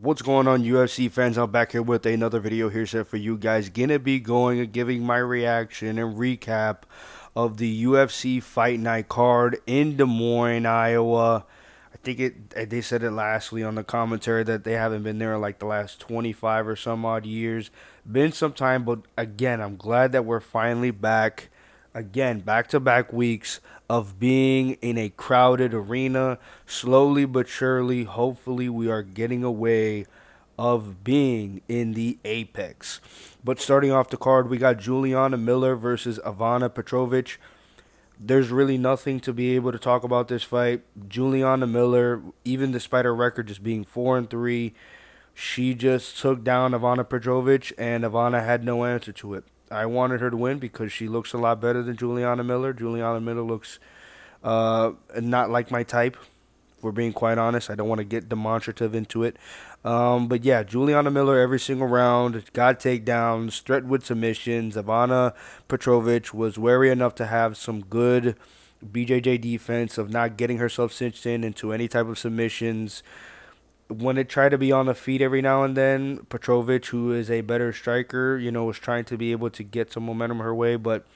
What's going on, UFC fans? I'm back here with another video here set for you guys. Gonna be going and giving my reaction and recap of the UFC Fight Night card in Des Moines, Iowa. I think they said it lastly on the commentary that they haven't been there in like the last 25 or some odd years. Been some time, but again, I'm glad that we're finally back. Again, back to back weeks of being in a crowded arena. Slowly but surely, hopefully, we are getting away of being in the apex. But starting off the card, we got Juliana Miller versus Ivana Petrovic. There's really nothing to be able to talk about this fight. Juliana Miller, even despite her record just being 4-3, she just took down Ivana Petrovic, and Ivana had no answer to it. I wanted her to win because she looks a lot better than Juliana Miller. Juliana Miller looks not like my type. If we're being quite honest, I don't want to get demonstrative into it. But yeah, Juliana Miller every single round got takedowns, threatened with submissions. Ivana Petrovic was wary enough to have some good BJJ defense of not getting herself cinched in into any type of submissions. When it tried to be on the feet every now and then, Petrovic, who is a better striker, was trying to be able to get some momentum her way. But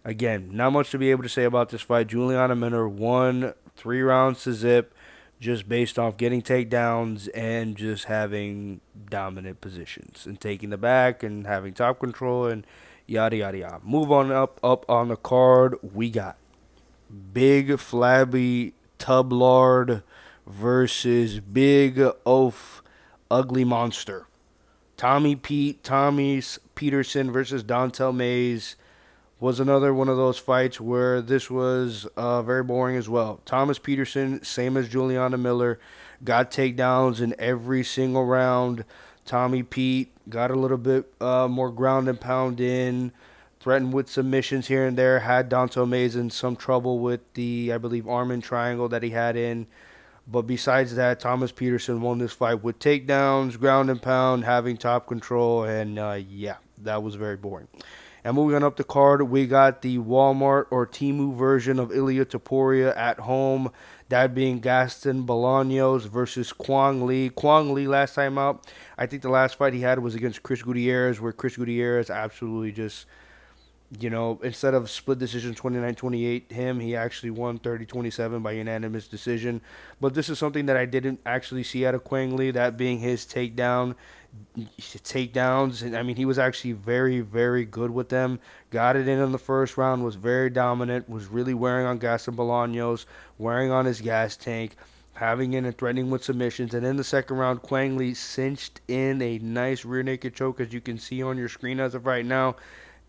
again, not much to be able to say about this fight. Juliana Miller won 3 rounds to zip just based off getting takedowns and just having dominant positions and taking the back and having top control and yada yada yada. Move on up on the card. We got Big Flabby Tublard versus Big Oaf Ugly Monster. Tommy's Peterson versus Dontel Mays was another one of those fights where this was very boring as well. Thomas Peterson, same as Juliana Miller, got takedowns in every single round. Tommy Pete got a little bit more ground and pound in, threatened with submissions here and there, had Donto Mays in some trouble with the, I believe, arm and triangle that he had in. But besides that, Thomas Peterson won this fight with takedowns, ground and pound, having top control, and yeah, that was very boring. And moving on up the card, we got the Walmart or Timu version of Ilia Topuria at home. That being Gaston Bolaños versus Kwang Lee. Kwang Lee last time out, I think the last fight he had was against Chris Gutierrez, where Chris Gutierrez absolutely just instead of split decision 29-28 him, he actually won 30-27 by unanimous decision. But this is something that I didn't actually see out of Quang Lee, that being his takedowns. And I mean, he was actually very, very good with them. Got it in the first round, was very dominant, was really wearing on Gaston Bolaños, wearing on his gas tank, having in and threatening with submissions. And in the second round, Quang Lee cinched in a nice rear naked choke, as you can see on your screen as of right now.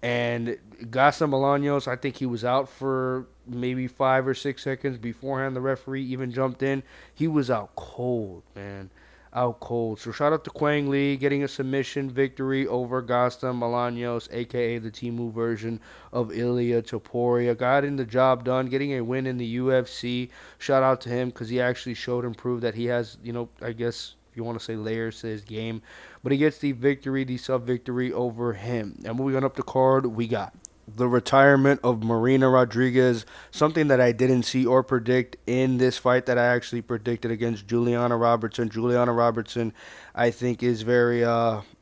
And Gaston Bolaños, I think he was out for maybe 5 or 6 seconds beforehand. The referee even jumped in. He was out cold, man. Out cold. So shout out to Quang Lee getting a submission victory over Gaston Bolaños, aka the Timu version of Ilia Topuria. Got in the job done, getting a win in the UFC. Shout out to him because he actually showed and proved that he has, I guess if you want to say layers to his game. But he gets the victory, the sub victory over him. And moving on up the card, we got the retirement of Marina Rodriguez, something that I didn't see or predict in this fight that I actually predicted against Juliana Robertson. Juliana Robertson, I think, is very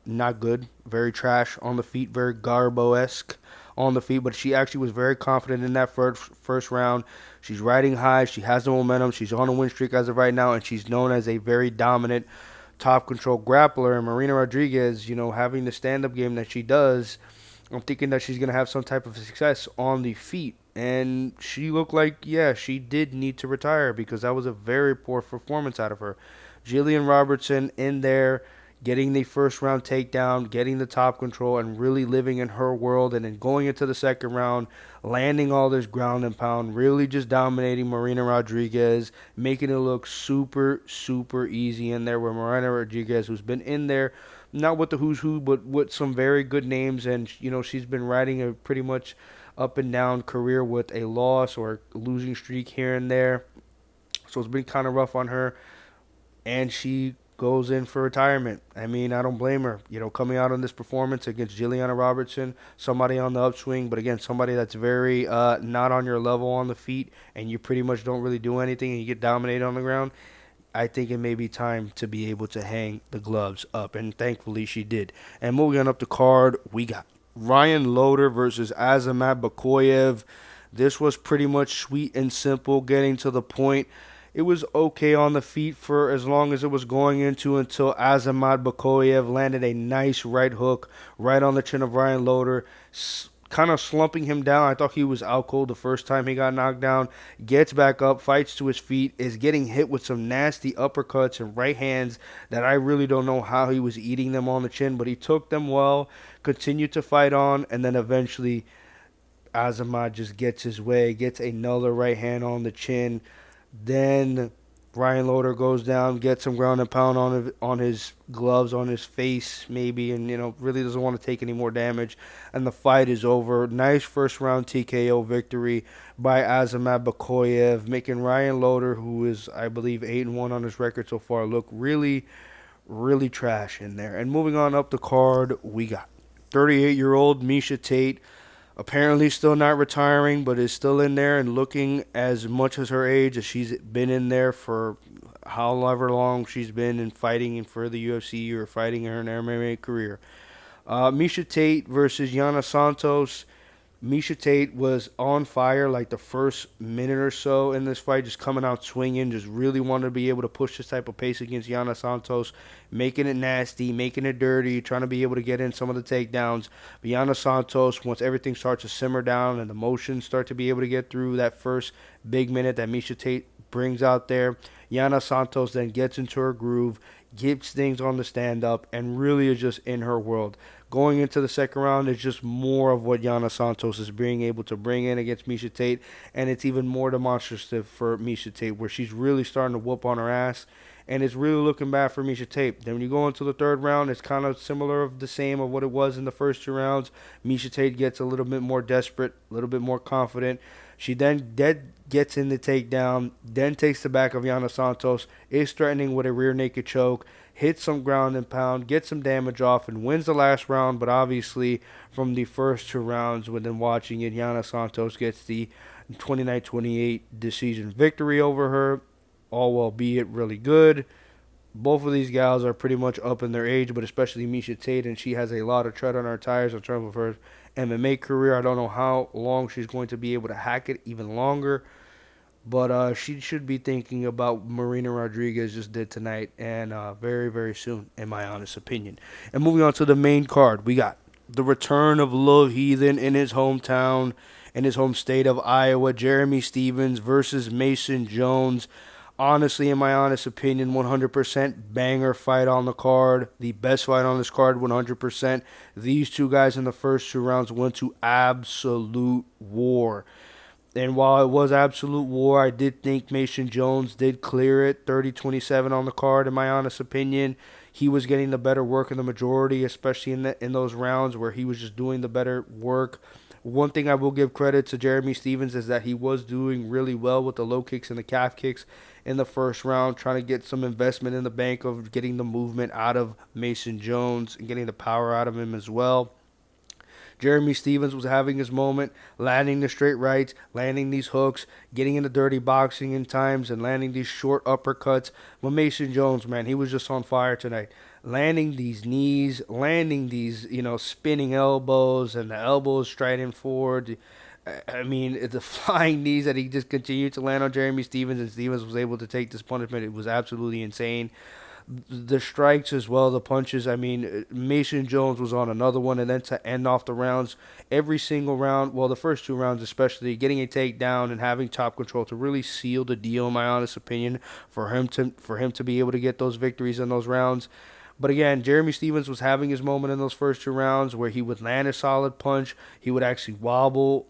not good, very trash on the feet, very Garbo-esque on the feet, but she actually was very confident in that first round. She's riding high. She has the momentum. She's on a win streak as of right now, and she's known as a very dominant top control grappler. And Marina Rodriguez, having the stand-up game that she does, I'm thinking that she's going to have some type of success on the feet. And she looked like, yeah, she did need to retire because that was a very poor performance out of her. Jillian Robertson in there, getting the first round takedown, getting the top control, and really living in her world. And then going into the second round, landing all this ground and pound, really just dominating Marina Rodriguez, making it look super, super easy in there. Where Marina Rodriguez, who's been in there, not with the who's who, but with some very good names. And, she's been riding a pretty much up and down career with a loss or losing streak here and there. So it's been kind of rough on her. And she goes in for retirement. I mean, I don't blame her. Coming out on this performance against Jilliana Robertson, somebody on the upswing, but again, somebody that's very not on your level on the feet, and you pretty much don't really do anything, and you get dominated on the ground. I think it may be time to be able to hang the gloves up, and thankfully she did. And moving on up the card, we got Ryan Loder versus Azamat Bakoyev. This was pretty much sweet and simple, getting to the point. It was okay on the feet for as long as it was going into until Azamat Bakoyev landed a nice right hook right on the chin of Ryan Loder, kind of slumping him down. I thought he was out cold the first time he got knocked down. Gets back up, fights to his feet, is getting hit with some nasty uppercuts and right hands that I really don't know how he was eating them on the chin, but he took them well, continued to fight on, and then eventually Azamat just gets his way, gets another right hand on the chin. Then Ryan Loder goes down, gets some ground and pound on his gloves, on his face, maybe, and really doesn't want to take any more damage. And the fight is over. Nice first round TKO victory by Azamat Bakoyev, making Ryan Loder, who is I believe 8-1 on his record so far, look really, really trash in there. And moving on up the card, we got 38-year-old Miesha Tate, apparently still not retiring, but is still in there and looking as much as her age, as she's been in there for however long she's been in fighting for the UFC or fighting in her MMA career. Miesha Tate versus Yana Santos. Miesha Tate was on fire like the first minute or so in this fight, just coming out swinging, just really wanted to be able to push this type of pace against Yana Santos, making it nasty, making it dirty, trying to be able to get in some of the takedowns. But Yana Santos, once everything starts to simmer down and the motions start to be able to get through that first big minute that Miesha Tate brings out there, Yana Santos then gets into her groove, gets things on the stand up, and really is just in her world. Going into the second round is just more of what Yana Santos is being able to bring in against Miesha Tate, and it's even more demonstrative for Miesha Tate, where she's really starting to whoop on her ass, and it's really looking bad for Miesha Tate. Then when you go into the third round, it's kind of similar of the same of what it was in the first two rounds. Miesha Tate gets a little bit more desperate, a little bit more confident. She then gets in the takedown, then takes the back of Yana Santos, is threatening with a rear naked choke, hits some ground and pound, gets some damage off, and wins the last round. But obviously, from the first two rounds, within watching it, Yana Santos gets the 29-28 decision victory over her. All well, be it really good. Both of these gals are pretty much up in their age, but especially Miesha Tate, and she has a lot of tread on her tires in terms of her MMA career. I don't know how long she's going to be able to hack it even longer. But she should be thinking about Marina Rodriguez just did tonight, and very, very soon, in my honest opinion. And moving on to the main card, we got the return of Lil Heathen in his hometown, in his home state of Iowa. Jeremy Stephens versus Mason Jones. Honestly, in my honest opinion, 100% banger fight on the card. The best fight on this card, 100%. These two guys in the first two rounds went to absolute war. And while it was absolute war, I did think Mason Jones did clear it. 30-27 on the card, in my honest opinion. He was getting the better work in the majority, especially in those rounds where he was just doing the better work. One thing I will give credit to Jeremy Stephens is that he was doing really well with the low kicks and the calf kicks in the first round, trying to get some investment in the bank of getting the movement out of Mason Jones and getting the power out of him as well. Jeremy Stephens was having his moment, landing the straight rights, landing these hooks, getting into dirty boxing in times, and landing these short uppercuts. But Mason Jones, man, he was just on fire tonight. Landing these knees, landing these, spinning elbows, and the elbows striding forward. I mean, the flying knees that he just continued to land on Jeremy Stephens, and Stephens was able to take this punishment. It was absolutely insane. The strikes as well, the punches. I mean, Mason Jones was on another one, and then to end off the rounds, every single round, well, the first two rounds especially, getting a takedown and having top control to really seal the deal, in my honest opinion, for him to be able to get those victories in those rounds. But again, Jeremy Stephens was having his moment in those first two rounds where he would land a solid punch. He would actually wobble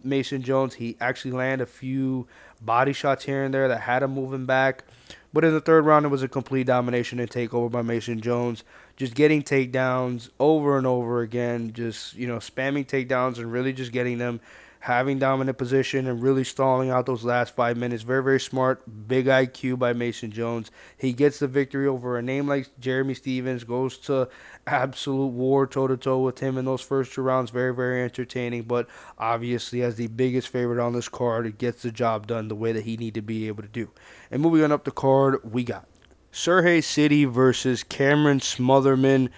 Mason Jones. He actually landed a few body shots here and there that had him moving back. But in the third round, it was a complete domination and takeover by Mason Jones. Just getting takedowns over and over again. Just, spamming takedowns and really just getting them. having dominant position and really stalling out those last 5 minutes. Very, very smart, big IQ by Mason Jones. He gets the victory over a name like Jeremy Stevens, goes to absolute war toe to toe with him in those first 2 rounds. Very, very entertaining, but obviously, as the biggest favorite on this card, it gets the job done the way that he need to be able to do. And moving on up the card, we got Sergey City versus Cameron Smotherman.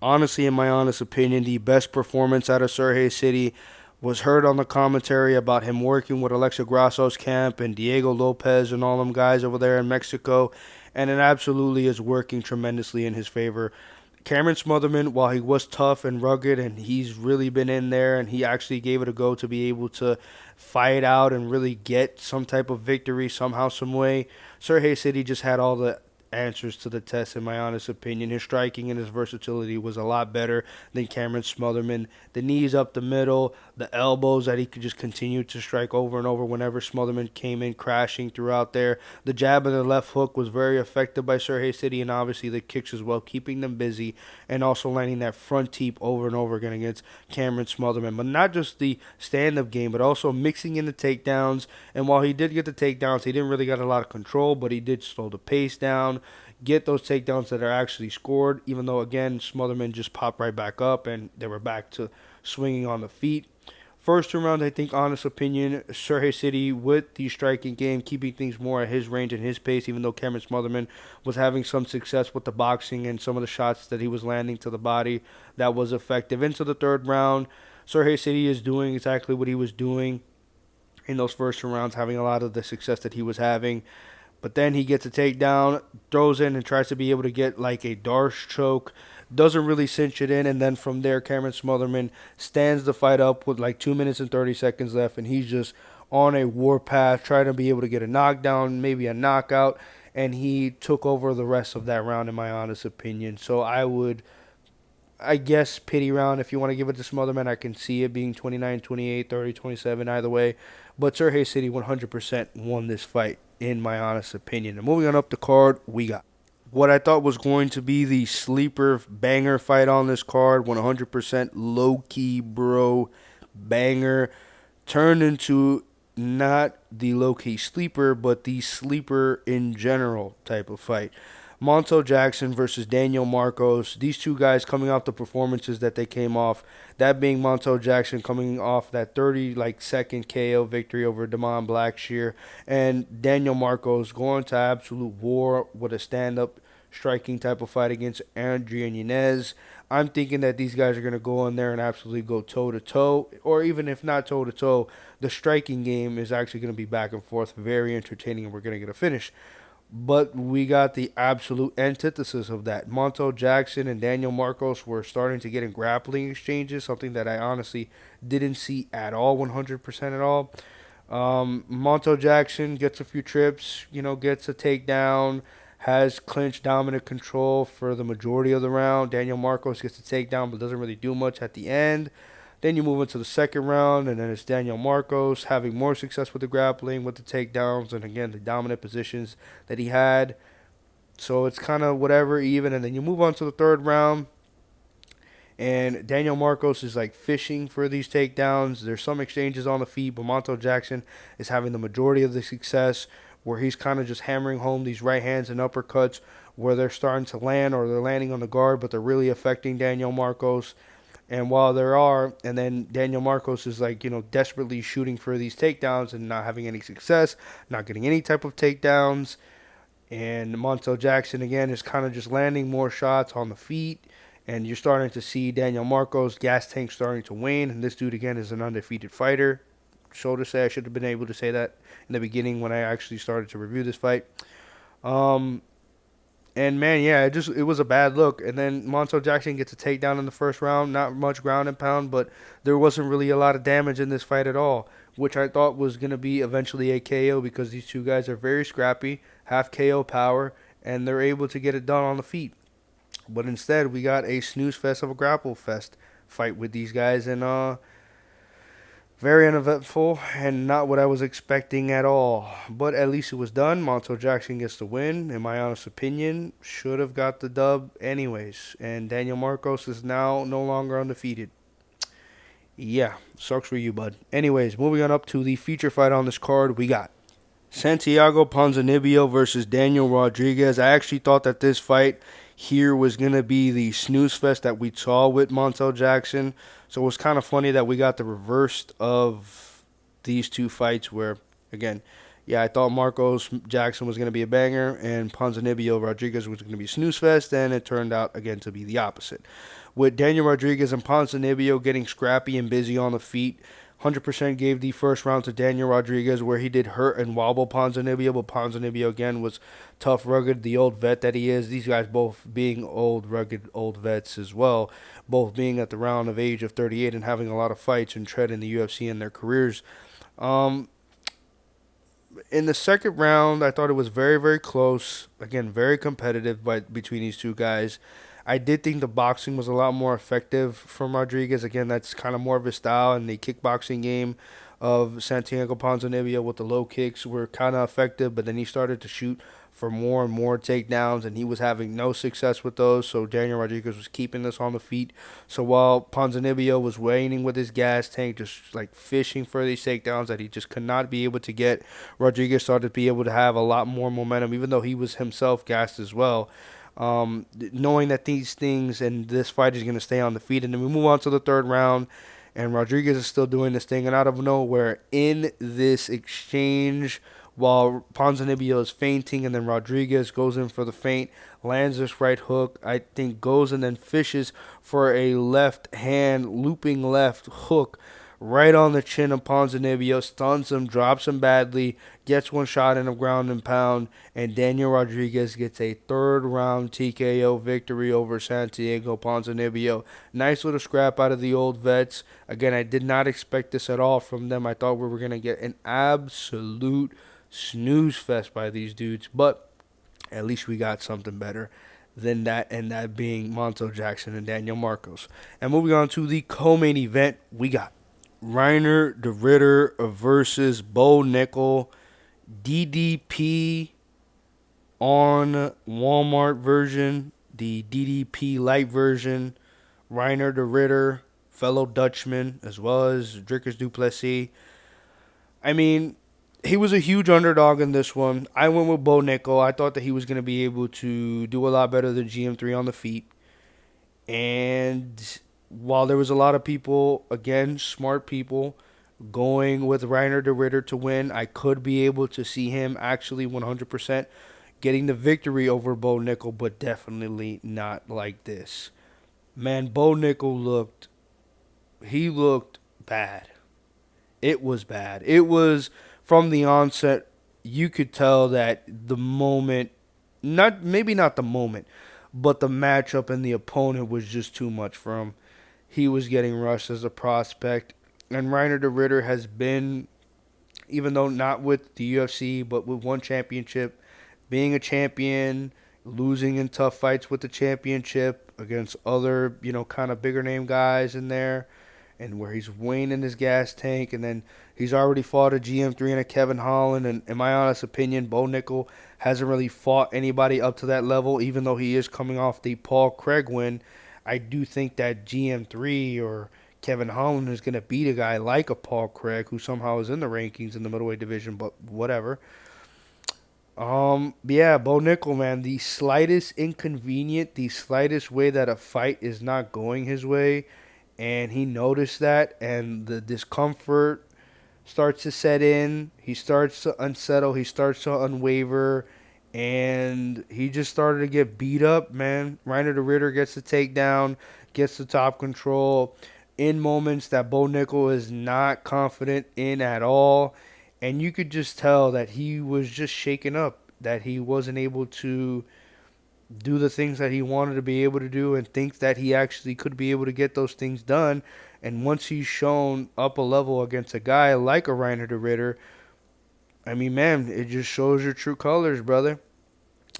Honestly, in my honest opinion, the best performance out of Sergey City was heard on the commentary about him working with Alexa Grasso's camp and Diego Lopez and all them guys over there in Mexico, and it absolutely is working tremendously in his favor. Cameron Smotherman, while he was tough and rugged and he's really been in there and he actually gave it a go to be able to fight out and really get some type of victory somehow, some way, Sergey City just had all the answers to the test, in my honest opinion. His striking and his versatility was a lot better than Cameron Smotherman. The knees up the middle, the elbows that he could just continue to strike over and over whenever Smotherman came in crashing throughout there. The jab and the left hook was very effective by Sergey City, and obviously the kicks as well, keeping them busy and also landing that front teep over and over again against Cameron Smotherman. But not just the stand-up game, but also mixing in the takedowns. And while he did get the takedowns, he didn't really get a lot of control, but he did slow the pace down, get those takedowns that are actually scored, even though, again, Smotherman just popped right back up and they were back to swinging on the feet. First 2 rounds, I think, honest opinion, Sergey City with the striking game, keeping things more at his range and his pace, even though Cameron Smotherman was having some success with the boxing and some of the shots that he was landing to the body that was effective. Into the 3rd round, Sergey City is doing exactly what he was doing in those first 2 rounds, having a lot of the success that he was having. But then he gets a takedown, throws in and tries to be able to get like a Darce choke. Doesn't really cinch it in. And then from there, Cameron Smotherman stands the fight up with like 2 minutes and 30 seconds left. And he's just on a warpath, trying to be able to get a knockdown, maybe a knockout. And he took over the rest of that round, in my honest opinion. So I guess, pity round. If you want to give it to Smotherman, I can see it being 29-28, 30-27, either way. But Sergey City 100% won this fight, in my honest opinion. And moving on up the card, we got what I thought was going to be the sleeper banger fight on this card. 100% low-key, bro, banger. Turned into not the low-key sleeper, but the sleeper in general type of fight. Montel Jackson versus Daniel Marcos. These two guys coming off the performances that they came off. That being Montel Jackson coming off that 30-second KO victory over Damon Blackshear, and Daniel Marcos going to absolute war with a stand-up striking type of fight against Adrian Yanez. I'm thinking that these guys are going to go in there and absolutely go toe-to-toe, or even if not toe-to-toe, the striking game is actually going to be back and forth, very entertaining, and we're going to get a finish. But we got the absolute antithesis of that. Montel Jackson and Daniel Marcos were starting to get in grappling exchanges, something that I honestly didn't see at all, 100% at all. Montel Jackson gets a few trips, gets a takedown, has clinch dominant control for the majority of the round. Daniel Marcos gets a takedown but doesn't really do much at the end. Then you move into the 2nd round, and then it's Daniel Marcos having more success with the grappling, with the takedowns, and again, the dominant positions that he had. So it's kind of whatever, even. And then you move on to the 3rd round, and Daniel Marcos is like fishing for these takedowns. There's some exchanges on the feet, but Montel Jackson is having the majority of the success, where he's kind of just hammering home these right hands and uppercuts where they're starting to land or they're landing on the guard, but they're really affecting Daniel Marcos. And while there are, and then Daniel Marcos is like, desperately shooting for these takedowns and not having any success, not getting any type of takedowns. And Montel Jackson, again, is kind of just landing more shots on the feet. And you're starting to see Daniel Marcos' gas tank starting to wane. And this dude, again, is an undefeated fighter. So to say, I should have been able to say that in the beginning when I actually started to review this fight. And man, yeah, it was a bad look. And then Montel Jackson gets a takedown in the 1st round. Not much ground and pound, but there wasn't really a lot of damage in this fight at all, which I thought was going to be eventually a KO because these two guys are very scrappy, have KO power, and they're able to get it done on the feet. But instead, we got a snooze fest of a grapple fest fight with these guys, and very uneventful and not what I was expecting at all. But at least it was done. Montel Jackson gets the win. In my honest opinion, should have got the dub anyways. And Daniel Marcos is now no longer undefeated. Yeah, sucks for you, bud. Anyways, moving on up to the feature fight on this card, we got Santiago Ponzinibbio versus Daniel Rodriguez. I actually thought that this fight here was going to be the snooze fest that we saw with Montel Jackson. So it was kind of funny that we got the reverse of these two fights where, again, yeah, I thought Marcos Jackson was going to be a banger and Ponzinibbio Rodriguez was going to be snooze fest, and it turned out, again, to be the opposite. With Daniel Rodriguez and Ponzinibbio getting scrappy and busy on the feet, 100% gave the first round to Daniel Rodriguez, where he did hurt and wobble Ponzinibbio, but Ponzinibbio again was tough, rugged, the old vet that he is. These guys both being old, rugged, old vets as well, both being at the round of age of 38 and having a lot of fights and tread in the UFC in their careers. Um, in the second round, I thought it was very, very close. Again, very competitive between these two guys. I did think the boxing was a lot more effective from Rodriguez. Again, that's kind of more of his style, and the kickboxing game of Santiago Ponzinibbio with the low kicks were kind of effective, but then he started to shoot for more and more takedowns, and he was having no success with those. So Daniel Rodriguez was keeping this on the feet. So while Ponzinibbio was waning with his gas tank, just like fishing for these takedowns that he just could not be able to get, Rodriguez started to be able to have a lot more momentum, even though he was himself gassed as well. Knowing that these things and this fight is going to stay on the feet. And then we move on to the third round, and Rodriguez is still doing this thing. And out of nowhere, in this exchange, while Ponzinibbio is fainting, and then Rodriguez goes in for the feint, lands this right hook, I think goes and then fishes for a left hand, looping left hook right on the chin of Ponzinibbio, stuns him, drops him badly, gets one shot in a ground and pound, and Daniel Rodriguez gets a third round TKO victory over Santiago Ponzinibbio. Nice little scrap out of the old vets. Again, I did not expect this at all from them. I thought we were going to get an absolute snooze fest by these dudes, but at least we got something better than that, and that being Montel Jackson and Daniel Marcos. And moving on to the co-main event, we got Reiner de Ritter versus Bo Nickal. DDP on Walmart version, the DDP light version. Reiner de Ritter, fellow Dutchman, as well as Drickers Duplessis. I mean, he was a huge underdog in this one. I went with Bo Nickal. I thought that he was going to be able to do a lot better than GM3 on the feet. And while there was a lot of people, again, smart people, going with Reiner de Ritter to win, I could be able to see him actually 100% getting the victory over Bo Nickal, but definitely not like this. Man, Bo Nickal he looked bad. It was bad. It was from the onset, you could tell that the moment, not maybe not the moment, but the matchup and the opponent was just too much for him. He was getting rushed as a prospect. And Reiner de Ritter has been, even though not with the UFC, but with one championship, being a champion, losing in tough fights with the championship against other, kind of bigger name guys in there, and where he's waning his gas tank, and then he's already fought a GM3 and a Kevin Holland, and in my honest opinion, Bo Nickal hasn't really fought anybody up to that level, even though he is coming off the Paul Craig win. I do think that GM3 or Kevin Holland is going to beat a guy like a Paul Craig, who somehow is in the rankings in the middleweight division, but whatever. Yeah, Bo Nickal, man, the slightest inconvenient, the slightest way that a fight is not going his way, and he noticed that, and the discomfort starts to set in. He starts to unsettle. He starts to unwaver, and he just started to get beat up, man. Reiner de Ritter gets the takedown, gets the top control in moments that Bo Nickal is not confident in at all. And you could just tell that he was just shaken up, that he wasn't able to do the things that he wanted to be able to do and think that he actually could be able to get those things done. And once he's shown up a level against a guy like a Reiner de Ritter, I mean, man, it just shows your true colors, brother.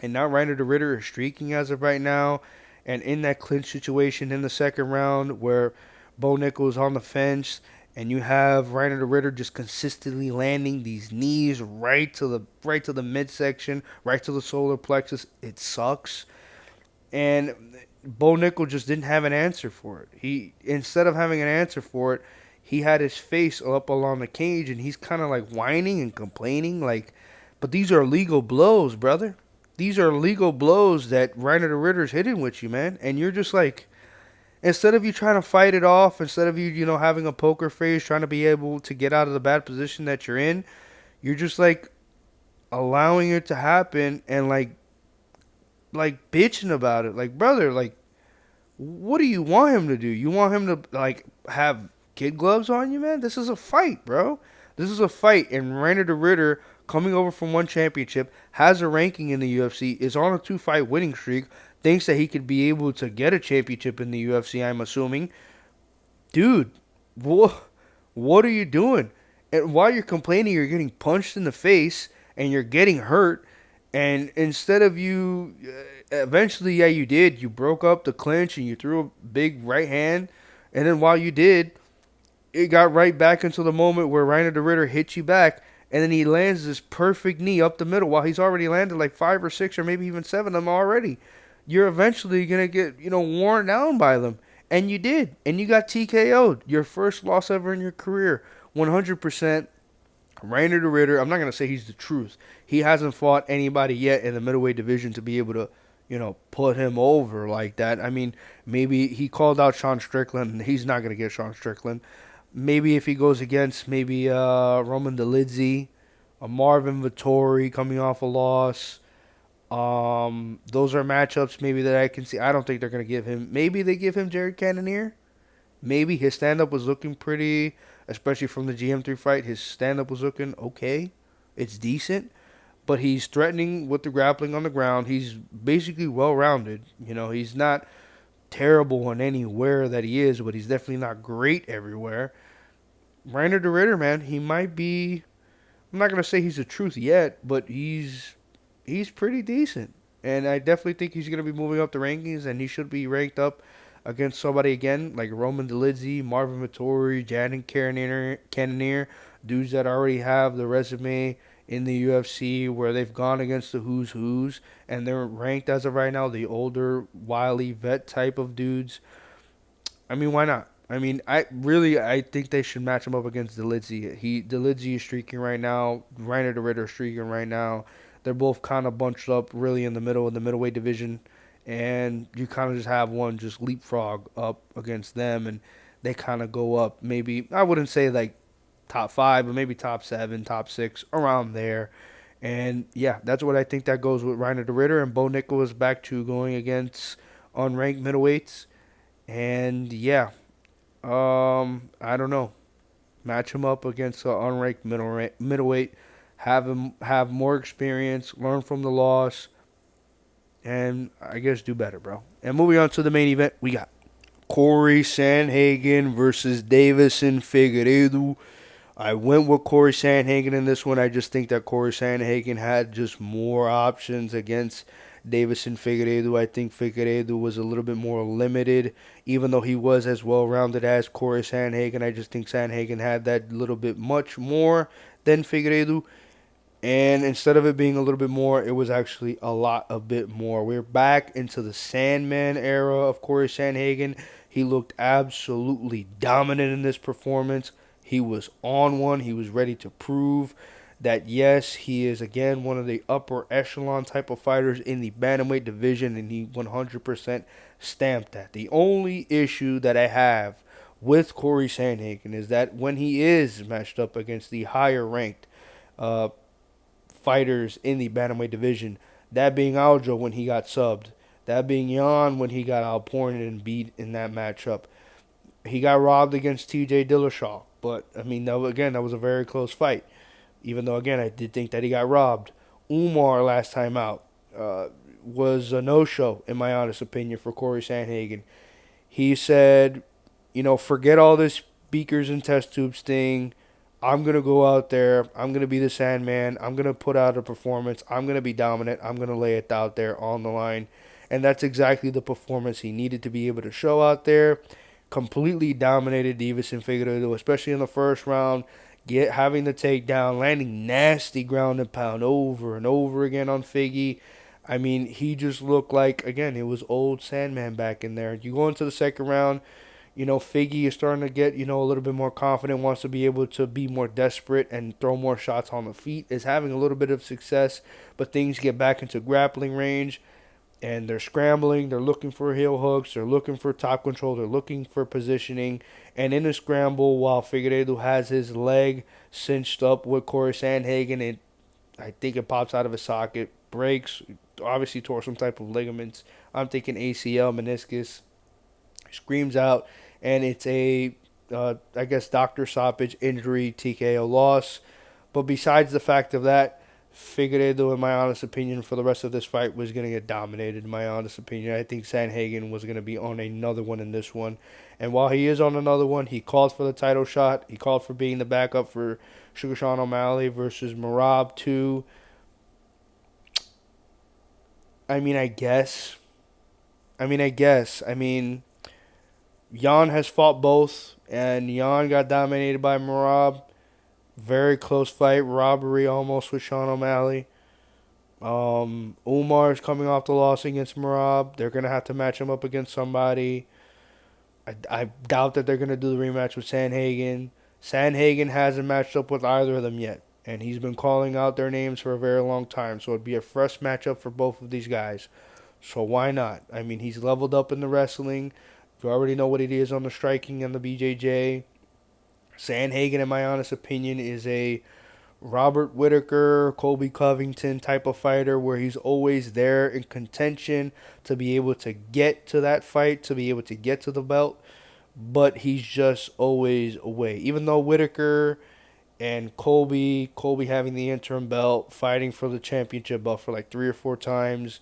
And now Reiner de Ritter is streaking as of right now. And in that clinch situation in the second round where Bo Nickal is on the fence and you have Reiner de Ritter just consistently landing these knees right to the midsection, right to the solar plexus, it sucks. And Bo Nickal just didn't have an answer for it. He, instead of having an answer for it, he had his face up along the cage, and he's kind of like whining and complaining, like, but these are legal blows, brother. These are legal blows that Reiner the Ritter's hitting with you, man. And you're just like, instead of you trying to fight it off, instead of you having a poker face, trying to be able to get out of the bad position that you're in, you're just like allowing it to happen and like bitching about it. Like, brother, like, what do you want him to do? You want him to like have kid gloves on you, man? This is a fight, bro. This is a fight, and Reiner the Ritter, coming over from one championship, has a ranking in the UFC, is on a 2-fight winning streak, thinks that he could be able to get a championship in the UFC. I'm assuming, dude, what are you doing? And while you're complaining, you're getting punched in the face and you're getting hurt. And instead of you, eventually, yeah, you did. You broke up the clinch and you threw a big right hand. And then while you did, it got right back into the moment where Reiner the Ritter hits you back. And then he lands this perfect knee up the middle while he's already landed like 5 or 6 or maybe even 7 of them already. You're eventually going to get, worn down by them. And you did. And you got TKO'd. Your first loss ever in your career. 100%. Reiner the Ritter, I'm not going to say he's the truth. He hasn't fought anybody yet in the middleweight division to be able to, put him over like that. I mean, maybe he called out Sean Strickland, and he's not going to get Sean Strickland. Maybe if he goes against maybe Roman Dolidze, a Marvin Vettori coming off a loss. Those are matchups maybe that I can see. I don't think they're going to give him. Maybe they give him Jared Cannonier. Maybe his stand-up was looking pretty, especially from the GM3 fight. His stand-up was looking okay. It's decent. But he's threatening with the grappling on the ground. He's basically well-rounded. He's not terrible on anywhere that he is, but he's definitely not great everywhere. Reiner the Ritter, man, he might be. I'm not gonna say he's the truth yet, but he's pretty decent, and I definitely think he's gonna be moving up the rankings, and he should be ranked up against somebody again like Roman Dolidze, Marvin Vettori, Jaden Cannonier, dudes that already have the resume in the UFC where they've gone against the who's, and they're ranked as of right now the older, wily vet type of dudes. I mean, why not? I mean, I think they should match him up against Dolidze is streaking right now. Reiner the Ritter is streaking right now. They're both kind of bunched up really in the middle of the middleweight division, and you kind of just have one just leapfrog up against them, and they kind of go up. Maybe I wouldn't say like top 5, but maybe top 7, top 6, around there. And yeah, that's what I think that goes with Reiner the Ritter, and Bo Nickal is back to going against unranked middleweights. And yeah, I don't know. Match him up against an unranked middleweight. Have him have more experience, learn from the loss, and I guess do better, bro. And moving on to the main event, we got Corey Sandhagen versus Davison Figueiredo. I went with Corey Sandhagen in this one. I just think that Corey Sandhagen had just more options against Davison Figueiredo. I think Figueiredo was a little bit more limited, even though he was as well-rounded as Corey Sandhagen. I just think Sandhagen had that little bit much more than Figueiredo. And instead of it being a little bit more, it was actually a bit more. We're back into the Sandman era of Corey Sandhagen. He looked absolutely dominant in this performance. He was on one. He was ready to prove that, yes, he is, again, one of the upper echelon type of fighters in the bantamweight division, and he 100% stamped that. The only issue that I have with Corey Sandhagen is that when he is matched up against the higher-ranked fighters in the bantamweight division, that being Aljo when he got subbed, that being Jan when he got outpointed and beat in that matchup. He got robbed against TJ Dillashaw, but I mean, that was a very close fight. Even though, again, I did think that he got robbed. Umar last time out was a no-show, in my honest opinion, for Corey Sandhagen. He said, forget all this beakers and test tubes thing. I'm going to go out there. I'm going to be the Sandman. I'm going to put out a performance. I'm going to be dominant. I'm going to lay it out there on the line. And that's exactly the performance he needed to be able to show out there. Completely dominated Davison Figueiredo, especially in the first round. Having the takedown, landing nasty ground and pound over and over again on Figgy. I mean, he just looked like, again, it was old Sandman back in there. You go into the second round, Figgy is starting to get, a little bit more confident, wants to be able to be more desperate and throw more shots on the feet, is having a little bit of success, but things get back into grappling range and they're scrambling, they're looking for heel hooks, they're looking for top control, they're looking for positioning, and in a scramble, while Figueiredo has his leg cinched up with Corey Sandhagen, I think it pops out of his socket, breaks, obviously tore some type of ligaments. I'm thinking ACL, meniscus, screams out, and it's I guess, doctor stoppage, injury, TKO loss. But besides the fact of that, Figueiredo, in my honest opinion, for the rest of this fight was going to get dominated, in my honest opinion. I think Sandhagen was going to be on another one in this one. And while he is on another one, he called for the title shot. He called for being the backup for Sugar Sean O'Malley versus Merab 2. I mean, I guess. I mean, Jan has fought both, and Jan got dominated by Merab. Very close fight, robbery almost with Sean O'Malley. Umar is coming off the loss against Merab. They're gonna have to match him up against somebody. I doubt that they're gonna do the rematch with Sandhagen. Sandhagen hasn't matched up with either of them yet, and he's been calling out their names for a very long time. So it'd be a fresh matchup for both of these guys. So why not? I mean, he's leveled up in the wrestling. You already know what it is on the striking and the BJJ. Sandhagen, in my honest opinion, is a Robert Whitaker, Colby Covington type of fighter where he's always there in contention to be able to get to that fight, to be able to get to the belt, but he's just always away. Even though Whitaker and Colby having the interim belt, fighting for the championship belt for like 3 or 4 times,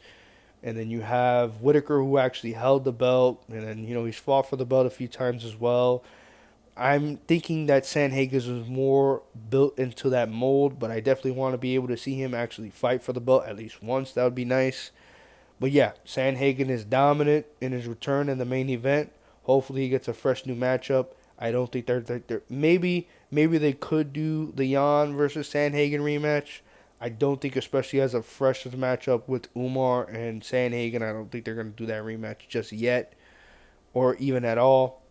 and then you have Whitaker who actually held the belt, and then he's fought for the belt a few times as well. I'm thinking that Sandhagen is more built into that mold, but I definitely want to be able to see him actually fight for the belt at least once. That would be nice. But yeah, Sandhagen is dominant in his return in the main event. Hopefully he gets a fresh new matchup. I don't think they're maybe they could do the Jan versus Sandhagen rematch. I don't think, especially as a fresh matchup with Umar and Sandhagen, I don't think they're going to do that rematch just yet or even at all.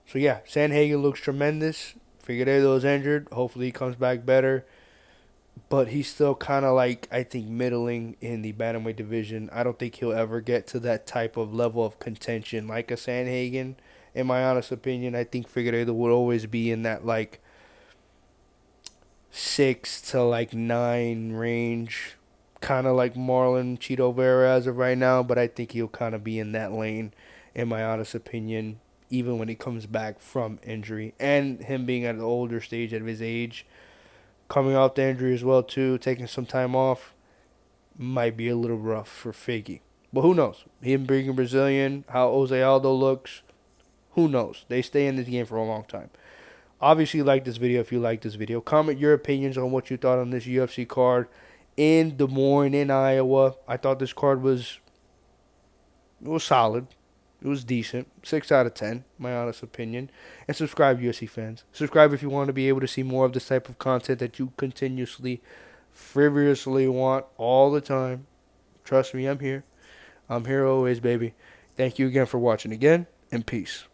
So yeah, Sandhagen looks tremendous. Figueiredo is injured. Hopefully he comes back better. But he's still kind of like, I think, middling in the bantamweight division. I don't think he'll ever get to that type of level of contention like a Sandhagen. In my honest opinion, I think Figueiredo would always be in that like 6 to 9 range. Kind of like Marlon Chito Vera as of right now. But I think he'll kind of be in that lane, in my honest opinion, even when he comes back from injury. And him being at an older stage of his age, coming off the injury as well too, taking some time off, might be a little rough for Figgy. But who knows? Him being Brazilian, how Jose Aldo looks, who knows? They stay in this game for a long time. Obviously, like this video if you like this video. Comment your opinions on what you thought on this UFC card in Des Moines, in Iowa. I thought this card was solid. It was decent. 6 out of 10, my honest opinion. And subscribe, UFC fans. Subscribe if you want to be able to see more of this type of content that you continuously, frivolously want all the time. Trust me, I'm here. I'm here always, baby. Thank you again for watching again, and peace.